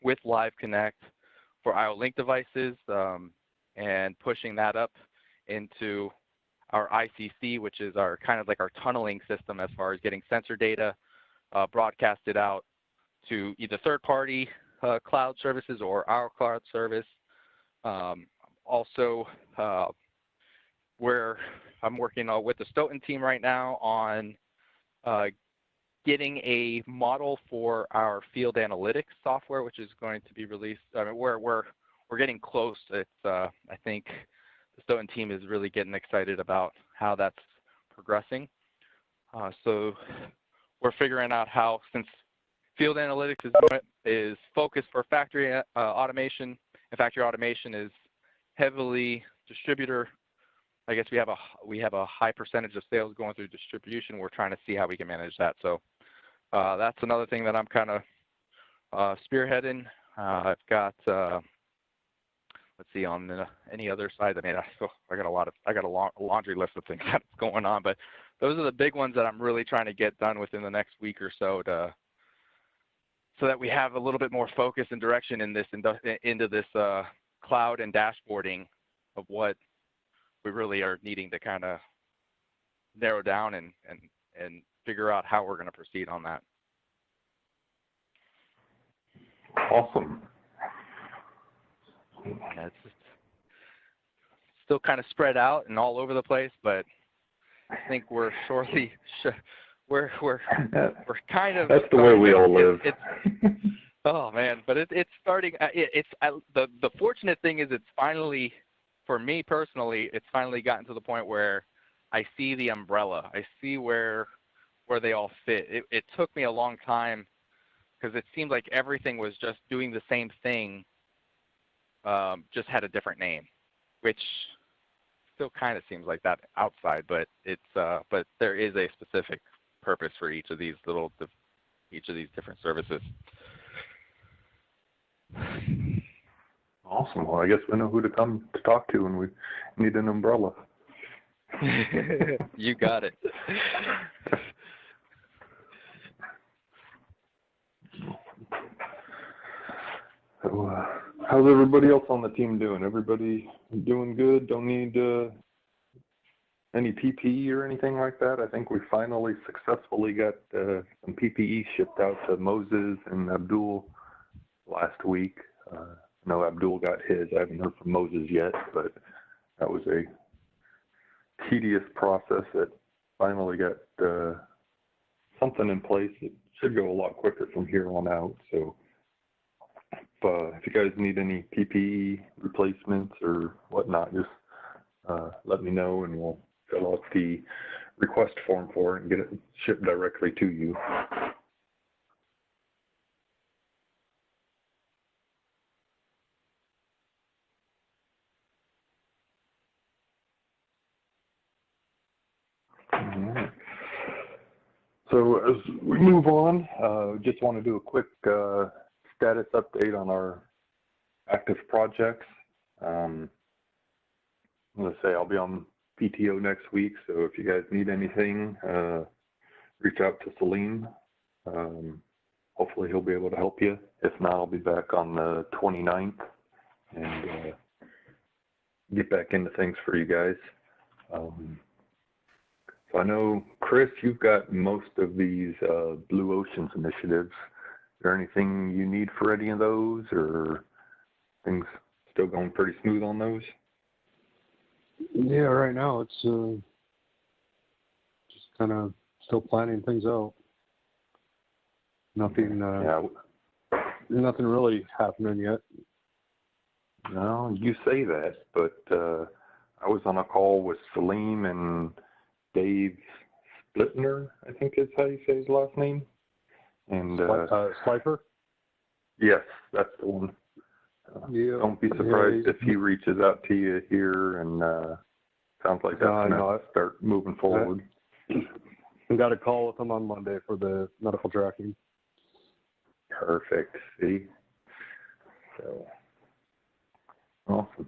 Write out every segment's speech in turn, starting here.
with Live Connect for IO Link devices and pushing that up into our ICC, which is our kind of like our tunneling system as far as getting sensor data broadcasted out to either third-party cloud services or our cloud service. Also, where I'm working with the Stoughton team right now on getting a model for our field analytics software, which is going to be released. I mean, we're getting close. It's I think the Stoughton team is really getting excited about how that's progressing. So we're figuring out how, since field analytics is focused for factory automation, and factory automation is heavily distributor. I guess we have a high percentage of sales going through distribution. We're trying to see how we can manage that. So that's another thing that I'm kind of spearheading. I've got let's see, on any other side. I mean, I got a laundry list of things that's going on, but those are the big ones that I'm really trying to get done within the next week or so, so that we have a little bit more focus and direction in this into this cloud and dashboarding of what we really are needing to kind of narrow down and figure out how we're going to proceed on that. Awesome. Yeah, it's just still kind of spread out and all over the place, but I think we're shortly we're kind of. That's the way we all live. Oh man, but it's starting. The fortunate thing is it's finally, for me personally, it's finally gotten to the point where I see the umbrella. I see where they all fit. It took me a long time because it seemed like everything was just doing the same thing, just had a different name, which still kind of seems like that outside, but but there is a specific purpose for each of these different services. Awesome. Well, I guess we know who to come to talk to when we need an umbrella. You got it. So, how's everybody else on the team doing? Everybody doing good? Don't need any PPE or anything like that? I think we finally successfully got some PPE shipped out to Moses and Abdul last week. I know Abdul got his. I haven't heard from Moses yet, but that was a tedious process that finally got something in place. It should go a lot quicker from here on out. So if you guys need any PPE replacements or whatnot, just let me know and we'll fill out the request form for it and get it shipped directly to you. So as we move on, just want to do a quick status update on our active projects. I'm going to say I'll be on PTO next week, so if you guys need anything, reach out to Salim. Hopefully he'll be able to help you. If not, I'll be back on the 29th and get back into things for you guys. So I know, Chris, you've got most of these Blue Oceans initiatives. Is there anything you need for any of those, or things still going pretty smooth on those? Yeah, right now it's just kind of still planning things out. Nothing, nothing really happening yet. No, you say that, but I was on a call with Salim and Dave Splitner, I think is how you say his last name. And Slifer? Yes, that's the one. Yeah. Don't be surprised if he reaches out to you here, and sounds like that's going to start moving forward. We got a call with him on Monday for the medical tracking. Perfect. See? So, awesome.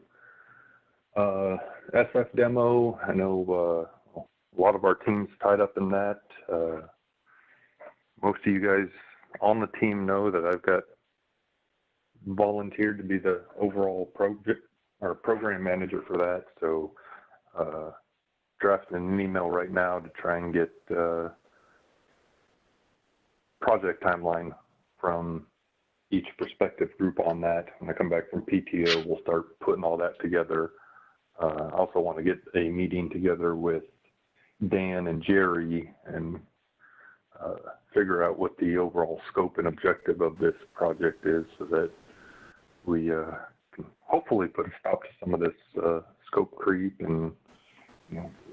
SF demo, I know a lot of our team's tied up in that. Most of you guys on the team know that I've got volunteered to be the overall program manager for that. So drafting an email right now to try and get project timeline from each prospective group on that. When I come back from PTO, we'll start putting all that together. I also want to get a meeting together with Dan and Jerry and figure out what the overall scope and objective of this project is, so that we can hopefully put a stop to some of this scope creep and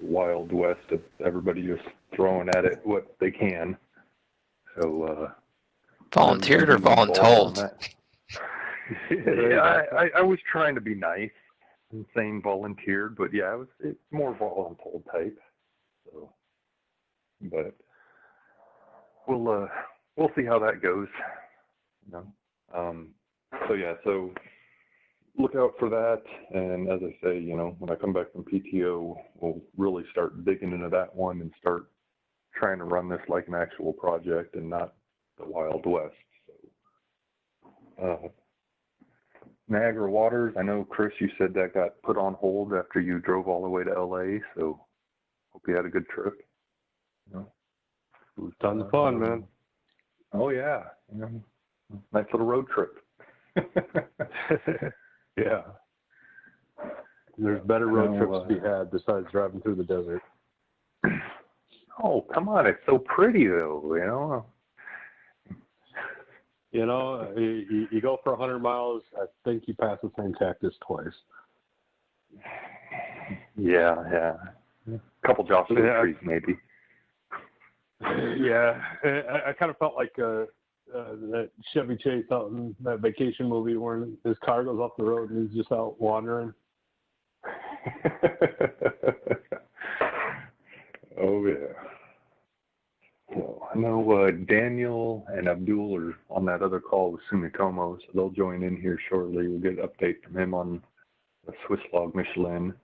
Wild West of everybody just throwing at it what they can. So volunteered or voluntold? Yeah, I was trying to be nice and saying volunteered, but yeah, it's more voluntold type. So, but we'll see how that goes. So yeah, so look out for that. And as I say, when I come back from PTO, we'll really start digging into that one and start trying to run this like an actual project and not the Wild West. So, Niagara Waters, I know, Chris, you said that got put on hold after you drove all the way to LA, so hope you had a good trip. It was tons of fun, man. Oh yeah, nice little road trip. Yeah. There's better road trips to be had besides driving through the desert. Oh, come on, it's so pretty though, You go for 100 miles, I think you pass the same cactus twice. Yeah. A couple Joshua trees, maybe. Yeah, I kind of felt like that Chevy Chase out in that vacation movie where his car goes off the road and he's just out wandering. Oh, yeah. So I know Daniel and Abdul are on that other call with Sumitomo, so they'll join in here shortly. We'll get an update from him on the Swiss Log Michelin.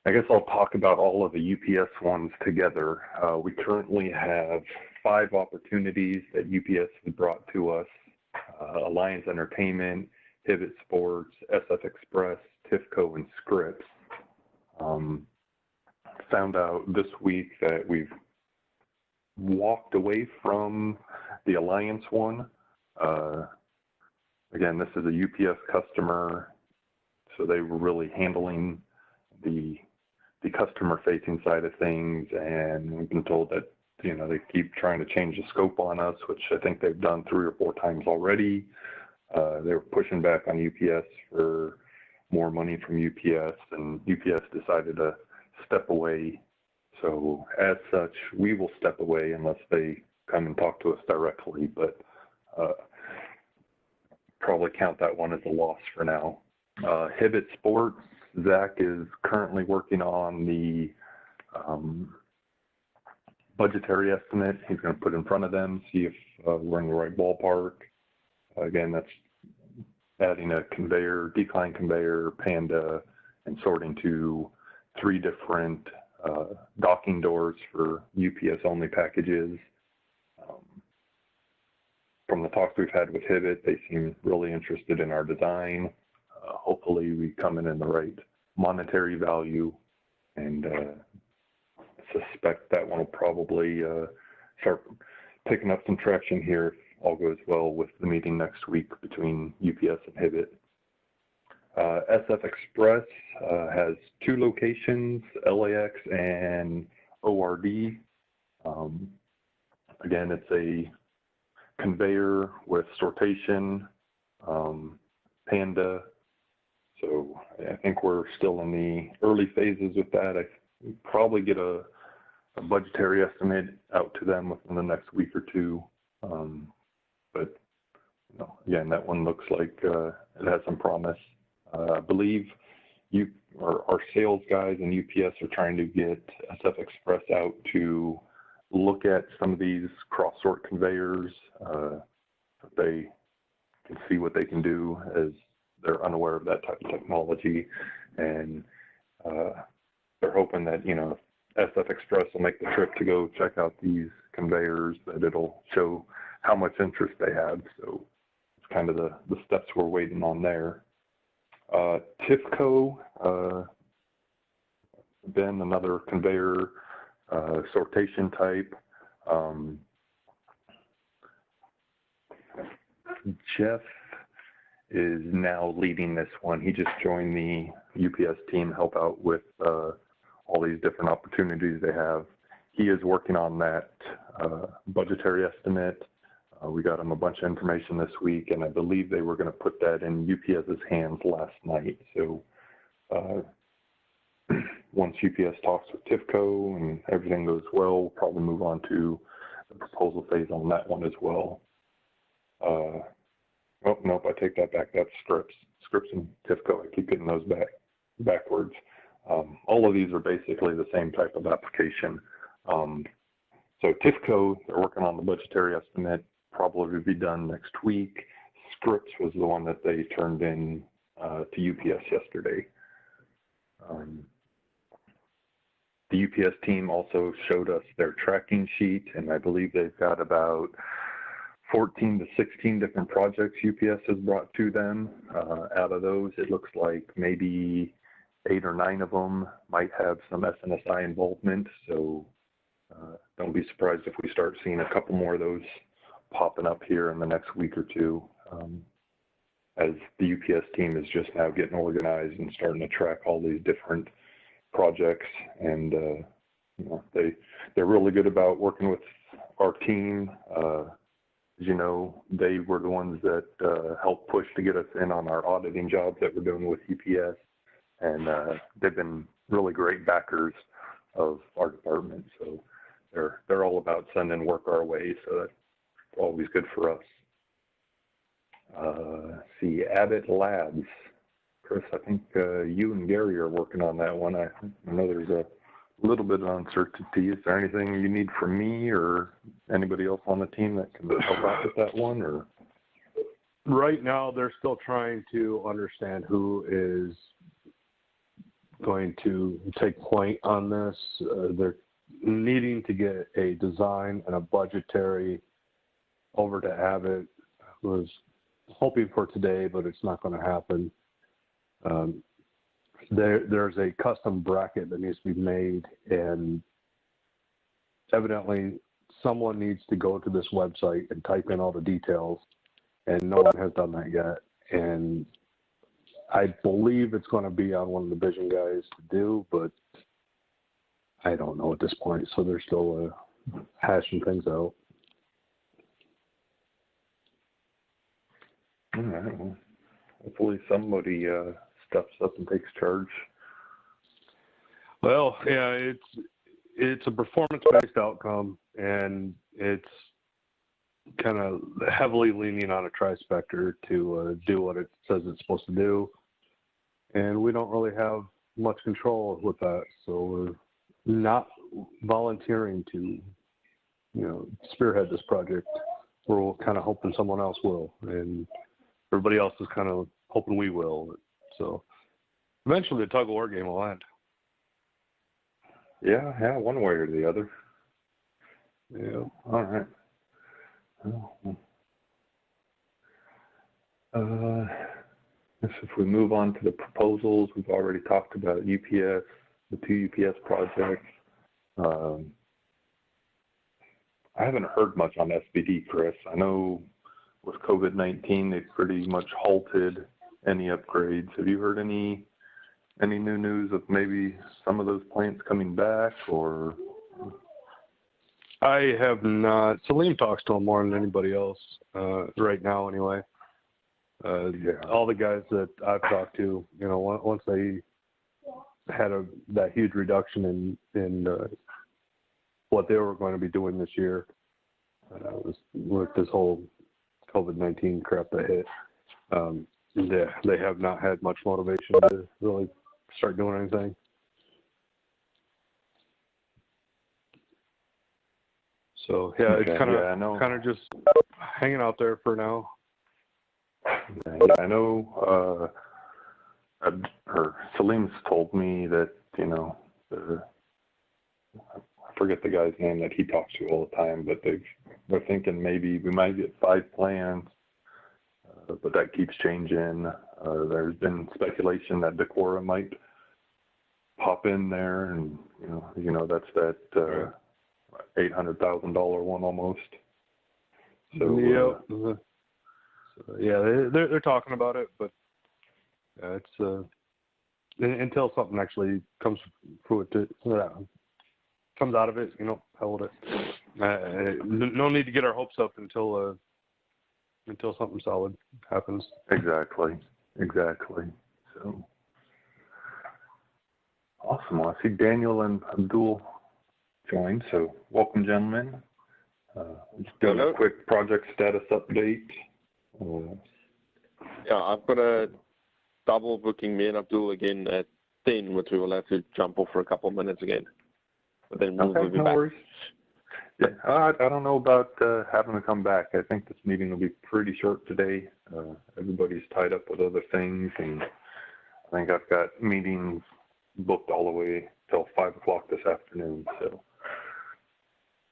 I guess I'll talk about all of the UPS ones together. We currently have 5 opportunities that UPS has brought to us. Alliance Entertainment, Pivot Sports, SF Express, TIFCO, and Scripps. Found out this week that we've walked away from the Alliance one. Again, this is a UPS customer, so they were really handling the customer-facing side of things, and we've been told that they keep trying to change the scope on us, which I think they've done 3 or 4 times already. They were pushing back on UPS for more money from UPS, and UPS decided to step away. So as such, we will step away unless they come and talk to us directly, but probably count that one as a loss for now. Hibbett Sports, Zach is currently working on the budgetary estimate. He's going to put in front of them, see if we're in the right ballpark. Again, that's adding a conveyor, decline conveyor, Panda, and sorting to 3 different docking doors for UPS only packages. From the talks we've had with Hibbett, they seem really interested in our design. Hopefully we come in the right monetary value, and suspect that one will probably start picking up some traction here if all goes well with the meeting next week between UPS and Hibbett. SF Express has 2 locations, LAX and ORD. Again, it's a conveyor with sortation, Panda. So I think we're still in the early phases with that. I probably get a budgetary estimate out to them within the next week or 2. But again, that one looks like it has some promise. I believe our sales guys and UPS are trying to get SF Express out to look at some of these cross-sort conveyors. They can see what they can do, as they're unaware of that type of technology. And they're hoping that, SF Express will make the trip to go check out these conveyors, that it'll show how much interest they had. So it's kind of the steps we're waiting on there. TIFCO, Ben, another conveyor sortation type. Jeff is now leading this one. He just joined the UPS team, help out with all these different opportunities they have. He is working on that budgetary estimate. We got him a bunch of information this week, and I believe they were going to put that in UPS's hands last night. So once UPS talks with TIFCO and everything goes well, we'll probably move on to the proposal phase on that one as well. Oh, nope, I take that back. That's Scripps. Scripps and TIFCO, I keep getting those backwards. All of these are basically the same type of application. So TIFCO, they're working on the budgetary estimate, probably be done next week. Scripps was the one that they turned in to UPS yesterday. The UPS team also showed us their tracking sheet, and I believe they've got about 14 to 16 different projects UPS has brought to them. Out of those, it looks like maybe 8 or 9 of them might have some S&SI involvement. So don't be surprised if we start seeing a couple more of those popping up here in the next week or two, as the UPS team is just now getting organized and starting to track all these different projects. And you know, they're really good about working with our team. As you know, they were the ones that helped push to get us in on our auditing jobs that we're doing with UPS, and they've been really great backers of our department. So they're all about sending work our way, so that's always good for us. See, Abbott Labs. Chris, I think you and Gary are working on that one. I know there's a little bit of uncertainty. Is there anything you need from me or anybody else on the team that can help out with that one? Or right now, they're still trying to understand who is going to take point on this. They're needing to get a design and a budgetary over to Abbott. I was hoping for today, but it's not going to happen. There's a custom bracket that needs to be made, and evidently someone needs to go to this website and type in all the details, and no one has done that yet. And I believe it's going to be on one of the vision guys to do, but I don't know at this point, so they're still hashing things out. All right. Well, hopefully somebody steps up and takes charge. Well, yeah, it's a performance-based outcome, and it's kind of heavily leaning on a tri-spector to do what it says it's supposed to do, and we don't really have much control with that, so we're not volunteering to, spearhead this project. We're kind of hoping someone else will, and everybody else is kind of hoping we will. So eventually the tug-of-war game will end. Yeah, one way or the other. Yeah. All right. If we move on to the proposals, we've already talked about UPS, the 2 UPS projects. I haven't heard much on SBD, Chris. I know with COVID-19, they've pretty much halted any upgrades. Have you heard any new news of maybe some of those plants coming back, or? I have not. Salim talks to them more than anybody else right now, anyway. All the guys that I've talked to, once they had that huge reduction in what they were going to be doing this year, with this whole COVID-19 crap that hit, they have not had much motivation to really start doing anything. So yeah, it's kind of just hanging out there for now. Yeah, I know. Salim's told me that I forget the guy's name that he talks to all the time, but they're thinking maybe we might get 5 plants, but that keeps changing. There's been speculation that Decorah might pop in there, and that's that $800,000 one almost. So they're talking about it, but it's until something actually comes out of it, hell with it. No need to get our hopes up until something solid happens. Exactly. So awesome. Well, I see Daniel and Abdul joined, so welcome, gentlemen. Just doing a quick project status update. I've got a double booking me and Abdul again at 10, which we will have to jump off for a couple of minutes again. But then we'll be back. Worries. Yeah, I don't know about having to come back. I think this meeting will be pretty short today. Everybody's tied up with other things, and I think I've got meetings booked all the way till 5 o'clock this afternoon. So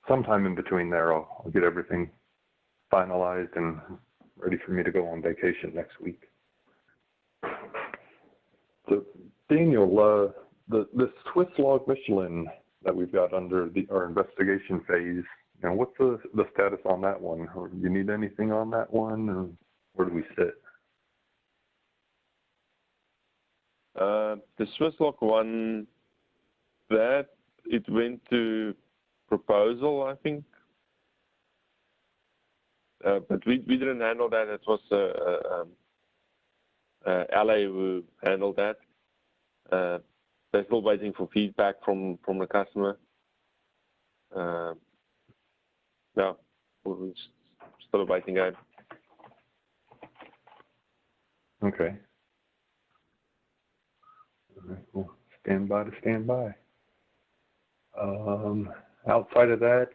sometime in between there, I'll get everything finalized and ready for me to go on vacation next week. So Daniel, the Swiss log Michelin that we've got under our investigation phase, what's the status on that one? Or do you need anything on that one, or where do we sit? The Swiss log one, that it went to proposal, I think. But we didn't handle that. It was LA who handled that. They're still waiting for feedback from the customer. No, we're still waiting out. Okay. All right, well, stand by. Outside of that,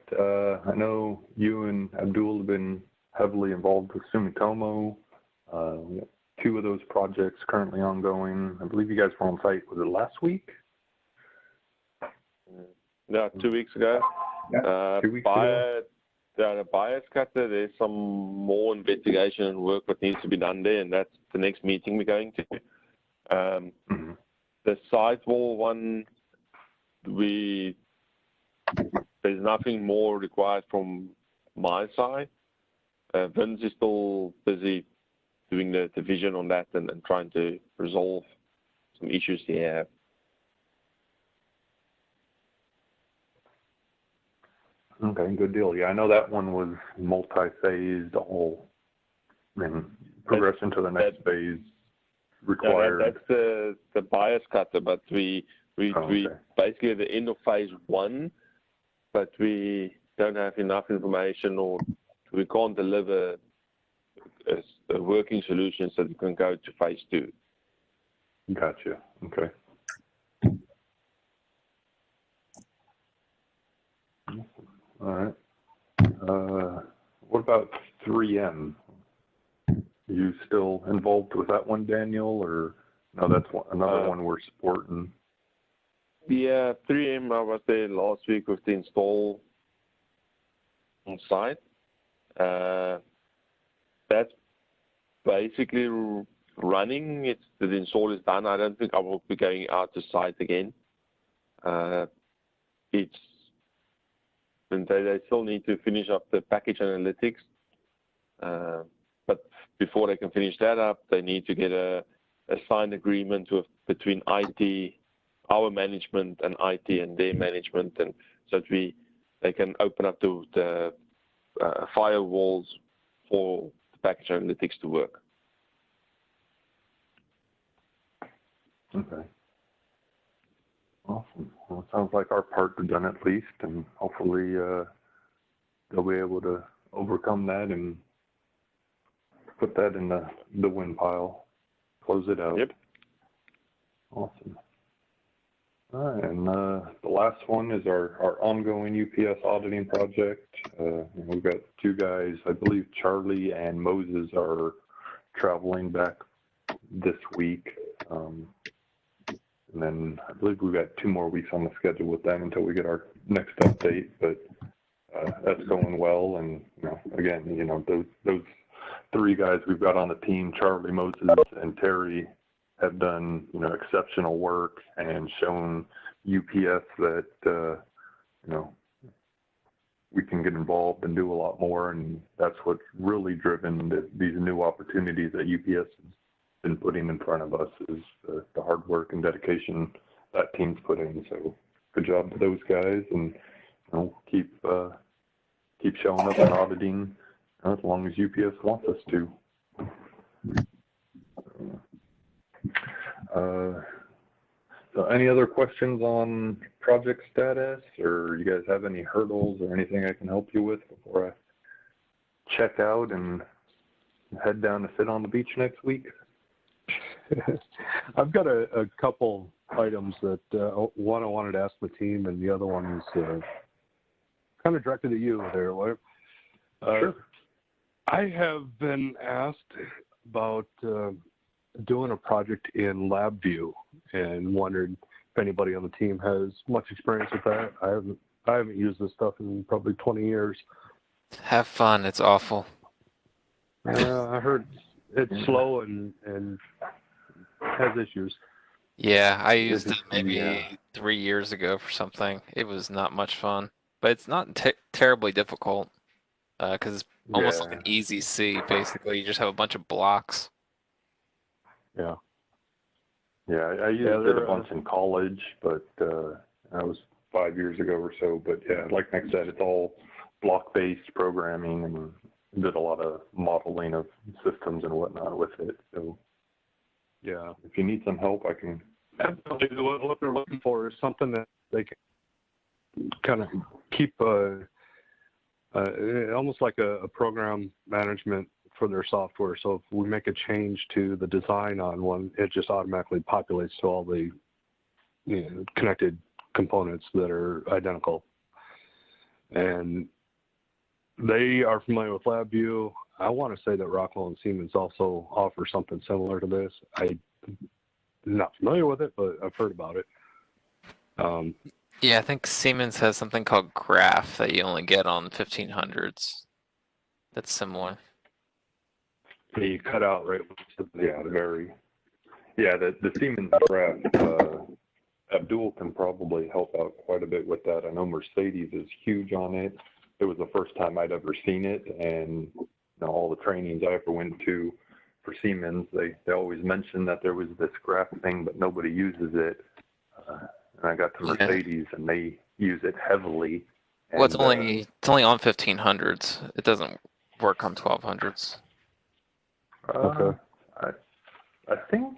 I know you and Abdul have been heavily involved with Sumitomo. 2 of those projects currently ongoing. I believe you guys were on site, was it last week? No, 2 weeks ago. 2 weeks ago? The bias cutter, there's some more investigation and work that needs to be done there, and that's the next meeting we're going to. The sidewall one, there's nothing more required from my side. Vince is still busy doing the vision on that and trying to resolve some issues they have. Okay, good deal. Yeah, I know that one was multi-phased, all and progression to the next phase required. Yeah, that's the bias cutter, but we basically at the end of phase 1, but we don't have enough information, or we can't deliver a working solution so we can go to phase 2. Gotcha. Okay. All right. What about 3M? Are you still involved with that one, Daniel, or no? That's another one we're supporting. Yeah, 3M. I was there last week with the install on site. That's basically running. The install is done. I don't think I will be going out to site again. They still need to finish up the package analytics. But before they can finish that up, they need to get a signed agreement between IT, our management, and IT and their management, and so that they can open up the firewalls for the package analytics to work. Okay. Awesome. Well, it sounds like our part is done at least, and hopefully they'll be able to overcome that and put that in the win pile, close it out. Yep. Awesome. All right, and the last one is our ongoing UPS auditing project. We've got 2 guys, I believe Charlie and Moses are traveling back this week. And then I believe we've got 2 more weeks on the schedule with them until we get our next update. But that's going well. And, again, those 3 guys we've got on the team, Charlie, Moses, and Terry, have done, exceptional work and shown UPS that, we can get involved and do a lot more. And that's what's really driven these new opportunities that UPS has been putting in front of us, is the hard work and dedication that team's put in. So good job to those guys, and keep showing up and auditing as long as UPS wants us to. So any other questions on project status, or you guys have any hurdles or anything I can help you with before I check out and head down to sit on the beach next week? I've got a couple items that one I wanted to ask the team, and the other one is kind of directed at you there. Sure. I have been asked about doing a project in LabVIEW, and wondered if anybody on the team has much experience with that. I haven't used this stuff in probably 20 years. Have fun. It's awful. I heard it's slow and has issues. Yeah, I used it maybe 3 years ago for something. It was not much fun, but it's not terribly difficult because it's almost like an easy C. Basically, you just have a bunch of blocks. Yeah. Yeah, I used it a bunch in college, but that was 5 years ago or so. But yeah, like Nick said, it's all block-based programming, and did a lot of modeling of systems and whatnot with it. So yeah, if you need some help, I can. What they're looking for is something that they can kind of keep almost like a program management for their software. So if we make a change to the design on one, it just automatically populates to all the connected components that are identical. And they are familiar with LabVIEW. I want to say that Rockwell and Siemens also offer something similar to this. I'm not familiar with it, but I've heard about it. Yeah, I think Siemens has something called Graph that you only get on 1500s. That's similar. You cut out right. The Siemens Graph. Abdul can probably help out quite a bit with that. I know Mercedes is huge on it. It was the first time I'd ever seen it, and all the trainings I ever went to for Siemens, they always mentioned that there was this graph thing, but nobody uses it. And I got to Mercedes, and they use it heavily. And, well, it's only on 1500s. It doesn't work on 1200s. Okay. I think,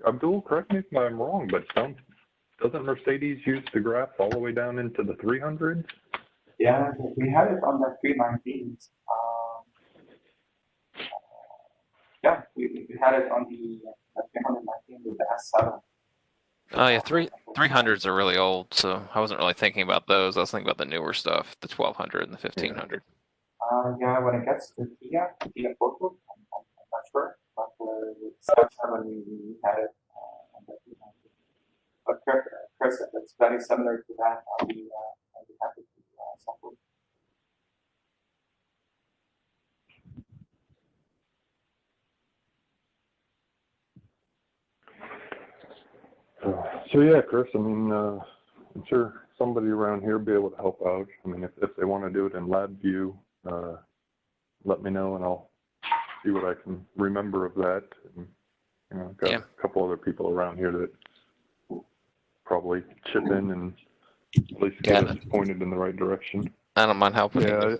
Abdul, correct me if I'm wrong, but doesn't Mercedes use the graph all the way down into the 300s? Yeah, we had it on the 319s. We had it on the 319 with the S7. Oh yeah, 300s are really old, so I wasn't really thinking about those. I was thinking about the newer stuff, the 1200 and the 1500. When it gets to TIA photo, I'm not sure, but with 7 we had it on the 319. But Chris, it's very similar to that. I'll be happy to support. So yeah, Chris, I mean, I'm sure somebody around here will be able to help out. I mean, if they want to do it in LabVIEW, let me know and I'll see what I can remember of that. And, I've got a couple other people around here that will probably chip in and at least get us pointed in the right direction. I don't mind helping. Yeah.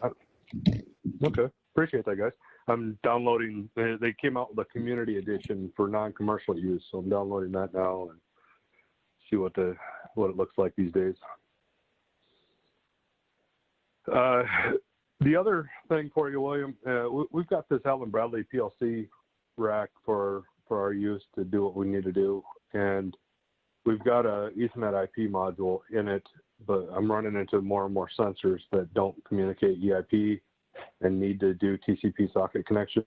Okay. Appreciate that, guys. I'm downloading. They came out with a community edition for non-commercial use, so I'm downloading that now and see what it looks like these days. The other thing for you, William, we've got this Allen Bradley PLC rack for our use to do what we need to do, and we've got a Ethernet IP module in it, but I'm running into more and more sensors that don't communicate EIP and need to do TCP socket connection.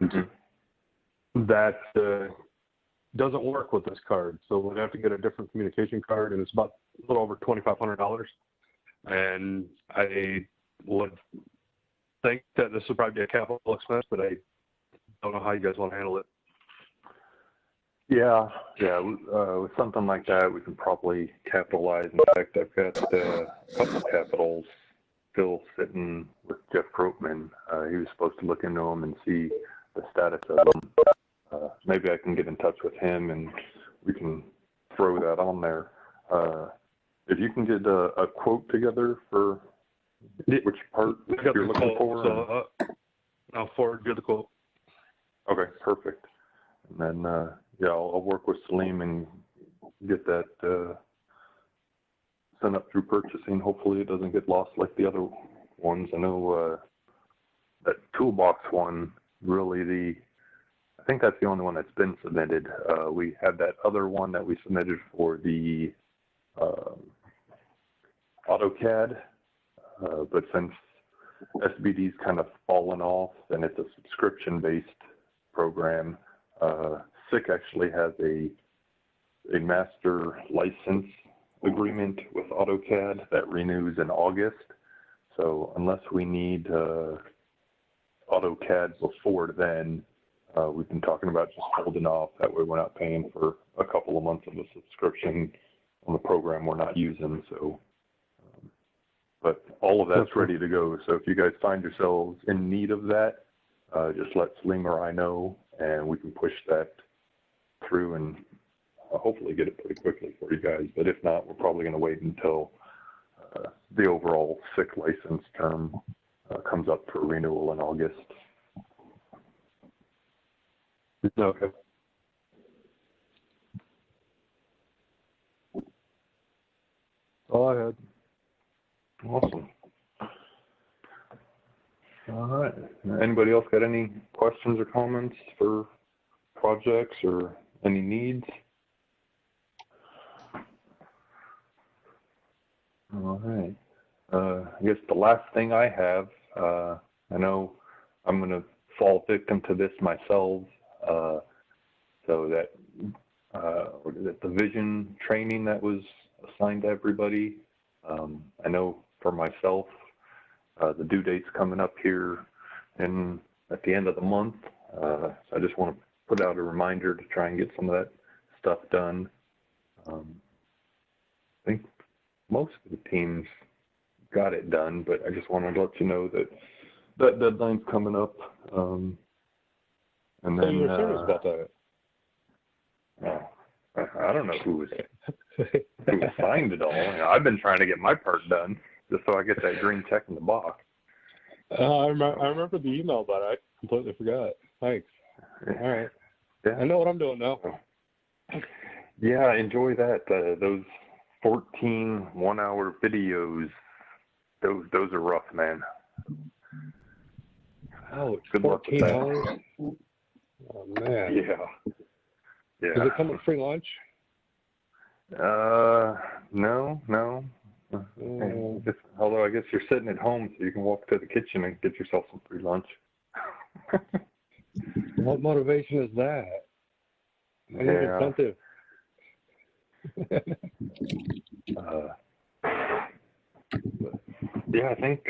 Mm-hmm. That doesn't work with this card, so we'll have to get a different communication card, and it's about a little over $2,500. And I would think that this would probably be a capital expense, but I don't know how you guys want to handle it. Yeah. With something like that, we can probably capitalize. In fact, I've got a couple capitals still sitting with Jeff Croatman. He was supposed to look into them and see the status of them. Maybe I can get in touch with him and we can throw that on there. If you can get a quote together for which part you're looking for. So, I'll forward you the quote. Okay, perfect. And then, I'll work with Salim and get that sent up through purchasing. Hopefully it doesn't get lost like the other ones. I know that toolbox one, really I think that's the only one that's been submitted. We had that other one that we submitted for the AutoCAD, but since SBD's kind of fallen off and it's a subscription-based program, SICK actually has a master license agreement with AutoCAD that renews in August. So unless we need AutoCAD before then, we've been talking about just holding off. That way we're not paying for a couple of months of a subscription on the program we're not using. So, but all of that's ready to go. So if you guys find yourselves in need of that, just let Salim or I know, and we can push that through and hopefully get it pretty quickly for you guys. But if not, we're probably going to wait until the overall SICK license term comes up for renewal in August. Okay. All I had. Awesome. All right. Anybody else got any questions or comments for projects or any needs? All right. I guess the last thing I have, I know I'm going to fall victim to this myself. So that the vision training that was assigned to everybody, I know for myself, the due date's coming up here at the end of the month. So I just want to put out a reminder to try and get some of that stuff done. I think most of the teams got it done, but I just wanted to let you know that that deadline's coming up. And then you were serious about that. I don't know who signed it all. I've been trying to get my part done just so I get that green check in the box. I remember the email, but I completely forgot. Thanks. All right. Yeah. I know what I'm doing now. Yeah, enjoy that. Those 14 one-hour videos, those are rough, man. Oh, it's Good 14 hours? Oh, man. Yeah. Does it come with free lunch? No. Although I guess you're sitting at home, so you can walk to the kitchen and get yourself some free lunch. What motivation is that? I need incentive. Yeah, I think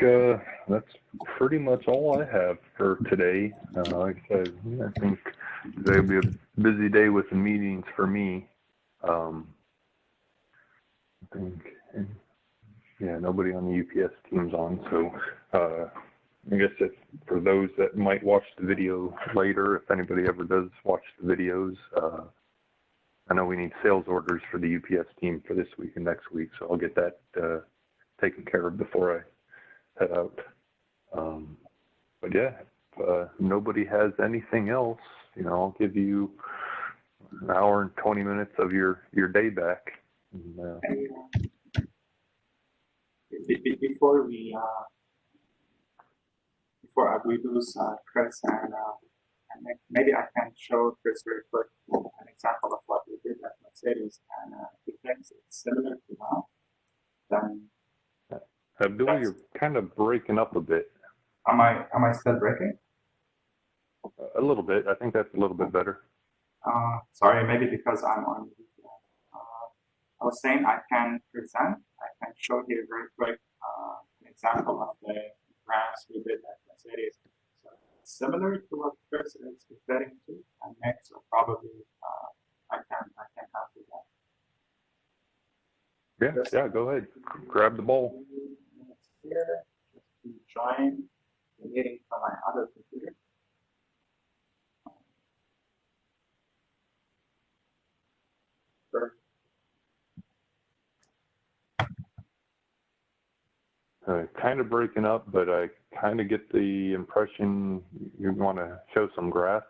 that's pretty much all I have for today. Like I said, I think today will be a busy day with the meetings for me. I think, nobody on the UPS team's on, so I guess for those that might watch the video later, if anybody ever does watch the videos, I know we need sales orders for the UPS team for this week and next week, so I'll get that taken care of before I head out. But yeah, if nobody has anything else, I'll give you an hour and 20 minutes of your day back. And, before I lose Chris and maybe I can show Chris very quick an example of what we did at Mercedes, and he thinks it's similar to now. Then Abdul, you're kind of breaking up a bit. Am I still breaking? A little bit. I think that's a little bit better. Sorry, maybe because I'm on video. I was saying I can present. I can show here very quick an example of the graphs we did at Mercedes. So similar to what Chris is referring to, and next, so probably I can help with that. Yeah, go ahead. Grab the ball. Here, just to join the meeting from my other computer. Kind of breaking up, but I kind of get the impression you want to show some graphs.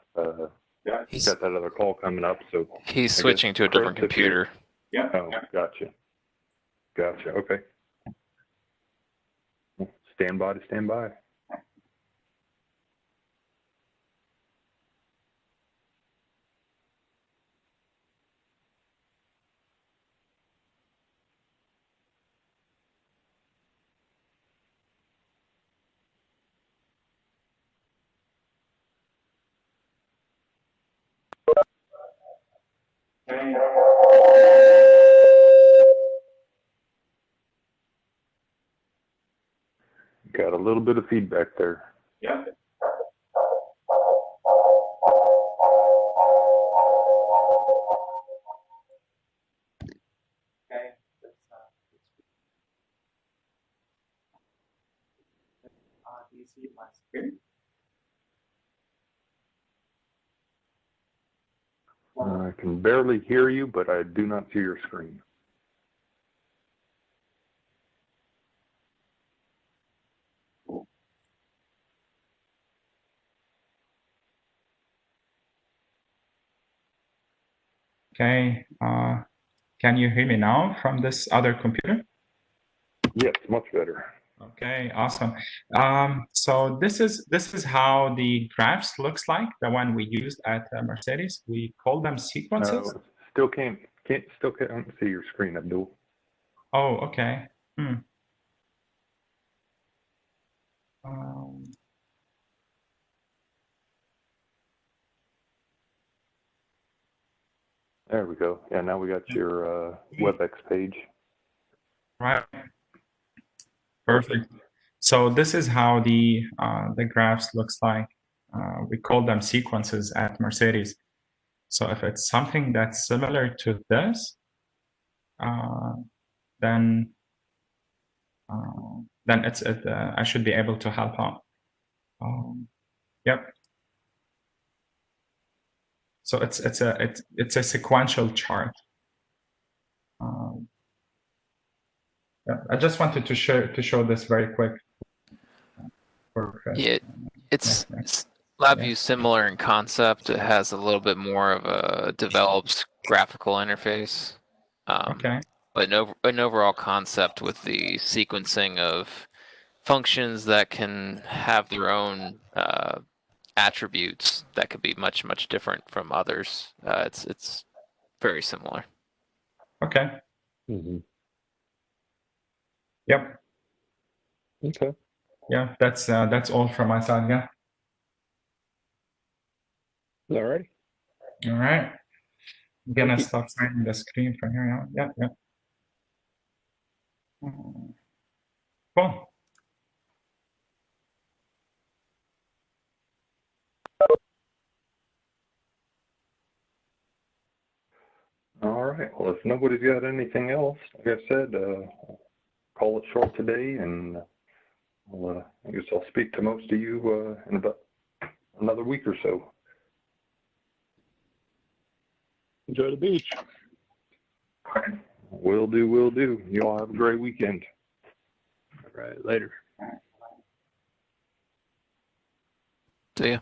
Yeah. He's got that other call coming up, so He's switching to a different computer. Yeah. Oh, gotcha. Okay. Stand by to stand by. Got a little bit of feedback there. Yeah. Okay. Do you see my screen? I can barely hear you, but I do not see your screen. Okay. Can you hear me now from this other computer? Yes, much better. Okay, awesome. So this is how the graphs looks like, the one we used at Mercedes. We call them sequences. Still can't see your screen, Abdul. Oh, okay. There we go. Yeah, now we got your WebEx page. Right. Perfect. So this is how the graphs looks like. We call them sequences at Mercedes. So if it's something that's similar to this, then I should be able to help out. Yep. So it's a sequential chart. Yeah, I just wanted to show this very quick. Perfect. Yeah, it's LabVIEW's similar in concept. It has a little bit more of a developed graphical interface. Okay. But an overall concept with the sequencing of functions that can have their own attributes that could be much different from others. It's very similar. Okay. Mm-hmm. Yep. Okay. Yeah, that's all from my side. Yeah. All right. All right. I'm gonna stop sharing the screen from here. Yeah. Cool. All right. Well, if nobody's got anything else, like I said, call it short today, and I guess I'll speak to most of you in about another week or so. Enjoy the beach. Will do. You all have a great weekend. All right, later. See ya.